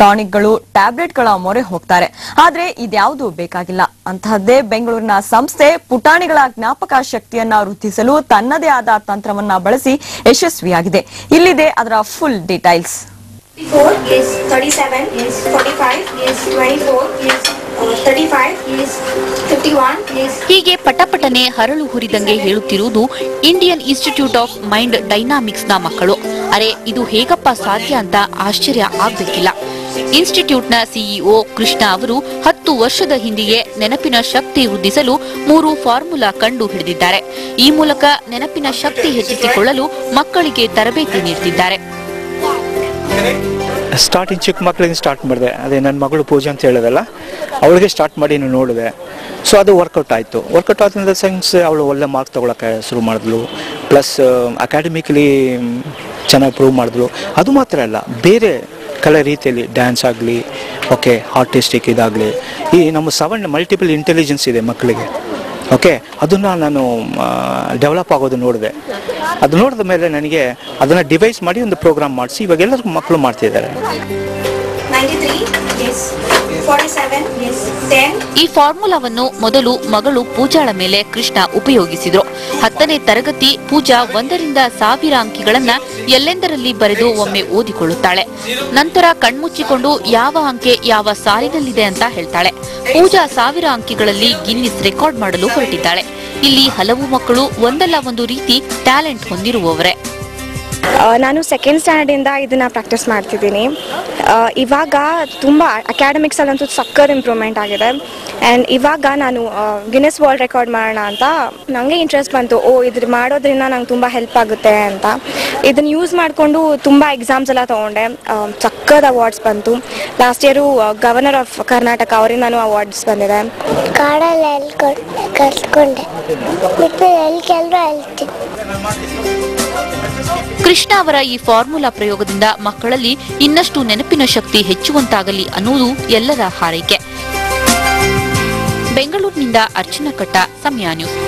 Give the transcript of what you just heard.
ಟಾನಿಕ್ಗಳು, ಟ್ಯಾಬ್ಲೆಟ್ಗಳ ಮೊರೆ ಹೋಗ್ತಾರೆ. ಆದ್ರೆ ಇದ್ಯಾವುದೂ ಬೇಕಾಗಿಲ್ಲ. ಅಂತಹದ್ದೇ ಬೆಂಗಳೂರಿನ ಸಂಸ್ಥೆ ಪುಟಾಣಿಗಳ ಜ್ಞಾಪಕ ಶಕ್ತಿಯನ್ನ ವೃದ್ಧಿಸಲು ತನ್ನದೇ ಆದ ತಂತ್ರವನ್ನ ಬಳಸಿ ಯಶಸ್ವಿಯಾಗಿದೆ. ಇಲ್ಲಿದೆ ಅದರ full details. 34 yes 37 yes 45 yes 24 yes 35 yes 51 yes ಹೀಗೆ ಪಟಪಟನೆ ಹರಳು ಹುರಿದಂಗೆ ಹೇಳುತ್ತಿರುವುದು Indian institute of mind dynamics ನ ಮಕ್ಕಳು. ಅರೆ, ಇದು ಹೇಗಪ್ಪ ಸಾಧ್ಯ ಅಂತ ಆಶ್ಚರ್ಯ ಆಗ್ಬೇಕಿಲ್ಲ. ಇನ್ಸ್ಟಿಟ್ಯೂಟ್ನ ಸಿಇಒ ಕೃಷ್ಣ ಅವರು 10 ವರ್ಷದ ಹಿಂದೆಯೇ ನೆನಪಿನ ಶಕ್ತಿ ವೃದ್ಧಿಸಲು 3 ಫಾರ್ಮುಲಾ ಕಂಡು ಹಿಡಿದಿದ್ದಾರೆ. ಈ ಮೂಲಕ ನೆನಪಿನ ಶಕ್ತಿ ಹೆಚ್ಚಿಸಿಕೊಳ್ಳಲು ಮಕ್ಕಳಿಗೆ ತರಬೇತಿ ನೀಡುತ್ತಿದ್ದಾರೆ. ಸ್ಟಾರ್ಟಿಂಗ್ ಚಿಕ್ಕ ಮಕ್ಕಳಿಗೆ ಸ್ಟಾರ್ಟ್ ಮಾಡಿದೆ. ಅದೇ ನನ್ನ ಮಗಳು ಪೂಜೆ ಅಂತ ಹೇಳಿದಲ್ಲ, ಅವಳಿಗೆ ಸ್ಟಾರ್ಟ್ ಮಾಡಿ ನೋಡಿದೆ. ಸೊ ಅದು ವರ್ಕೌಟ್ ಆಯಿತು. ವರ್ಕೌಟ್ ಆದ ಸೈನ್ಸ್ ಅವಳು ಒಳ್ಳೆ ಮಾರ್ಕ್ಸ್ ತೊಗೊಳಕ್ಕೆ ಶುರು ಮಾಡಿದ್ಲು. ಪ್ಲಸ್ ಅಕಾಡೆಮಿಕಲಿ ಚೆನ್ನಾಗಿ ಪ್ರೂವ್ ಮಾಡಿದ್ಲು. ಅದು ಮಾತ್ರ ಅಲ್ಲ, ಬೇರೆ ಕಲೆ ರೀತಿಯಲ್ಲಿ ಡ್ಯಾನ್ಸ್ ಆಗಲಿ, ಓಕೆ, ಆರ್ಟಿಸ್ಟಿಕ್ ಇದಾಗಲಿ, ಈ ನಮ್ಮ 7 ಮಲ್ಟಿಪಲ್ ಇಂಟೆಲಿಜೆನ್ಸ್ ಇದೆ ಮಕ್ಕಳಿಗೆ. ಓಕೆ, ಅದನ್ನು ನಾನು ಡೆವಲಪ್ ಆಗೋದು ನೋಡಿದೆ. ಅದು ನೋಡಿದ ಮೇಲೆ ನನಗೆ ಅದನ್ನು ಡಿವೈಸ್ ಮಾಡಿ ಒಂದು ಪ್ರೋಗ್ರಾಮ್ ಮಾಡಿಸಿ ಇವಾಗ ಎಲ್ಲರಿಗೂ ಮಕ್ಕಳು ಮಾಡ್ತಿದ್ದಾರೆ. 93 yes 47 yes 10 ಈ ಫಾರ್ಮುಲಾವನ್ನು ಮೊದಲು ಮಗಳು ಪೂಜಾಳ ಮೇಲೆ ಕೃಷ್ಣ ಉಪಯೋಗಿಸಿದ್ರು. 10ನೇ ತರಗತಿ ಪೂಜಾ 1ರಿಂದ 1000 ಅಂಕಿಗಳನ್ನ ಎಲ್ಲೆಂದರಲ್ಲಿ ಬರೆದು ಒಮ್ಮೆ ಓದಿಕೊಳ್ಳುತ್ತಾಳೆ. ನಂತರ ಕಣ್ಮುಚ್ಚಿಕೊಂಡು ಯಾವ ಅಂಕೆ ಯಾವ ಸಾಲಿನಲ್ಲಿದೆ ಅಂತ ಹೇಳ್ತಾಳೆ. ಪೂಜಾ 1000 ಅಂಕಿಗಳಲ್ಲಿ ಗಿನ್ನಿಸ್ ರೆಕಾರ್ಡ್ ಮಾಡಲು ಹೊರಟಿದ್ದಾಳೆ. ಇಲ್ಲಿ ಹಲವು ಮಕ್ಕಳು ಒಂದಲ್ಲ ಒಂದು ರೀತಿ ಟ್ಯಾಲೆಂಟ್ ಹೊಂದಿರುವವರೇ. ನಾನು ಸೆಕೆಂಡ್ ಸ್ಟ್ಯಾಂಡರ್ಡಿಂದ ಇದನ್ನು ಪ್ರಾಕ್ಟೀಸ್ ಮಾಡ್ತಿದ್ದೀನಿ. ಇವಾಗ ತುಂಬ ಅಕಾಡೆಮಿಕ್ಸಲ್ಲಂತೂ ಸಕ್ಕರ್ ಇಂಪ್ರೂವ್ಮೆಂಟ್ ಆಗಿದೆ. ಆ್ಯಂಡ್ ಇವಾಗ ನಾನು ಗಿನ್ನೆಸ್ ವರ್ಲ್ಡ್ ರೆಕಾರ್ಡ್ ಮಾಡೋಣ ಅಂತ ನನಗೆ ಇಂಟ್ರೆಸ್ಟ್ ಬಂತು. ಇದ್ರ ಮಾಡೋದ್ರಿಂದ ನಂಗೆ ತುಂಬ ಹೆಲ್ಪ್ ಆಗುತ್ತೆ ಅಂತ ಇದನ್ನು ಯೂಸ್ ಮಾಡಿಕೊಂಡು ತುಂಬ ಎಕ್ಸಾಮ್ಸ್ ಎಲ್ಲ ತೊಗೊಂಡೆ. ಸಕ್ಕರ್ ಅವಾರ್ಡ್ಸ್ ಬಂತು. Last year governor of Karnataka ಅವರಿಂದನೂ ಅವಾರ್ಡ್ಸ್ ಬಂದಿದೆ. ಕಾಡಲ್ಲಿ ಕಲ್ತ್ಕೊಂಡೆ ಕೃಷ್ಣ ಅವರ ಈ ಫಾರ್ಮುಲಾ ಪ್ರಯೋಗದಿಂದ ಮಕ್ಕಳಲ್ಲಿ ಇನ್ನಷ್ಟು ನೆನಪಿನ ಶಕ್ತಿ ಹೆಚ್ಚುವಂತಾಗಲಿ ಅನ್ನುವುದು ಎಲ್ಲರ ಹಾರೈಕೆ. ಬೆಂಗಳೂರಿನಿಂದ ಅರ್ಚನಾ ಕಟ್ಟ, ಸಮಯ ನ್ಯೂಸ್.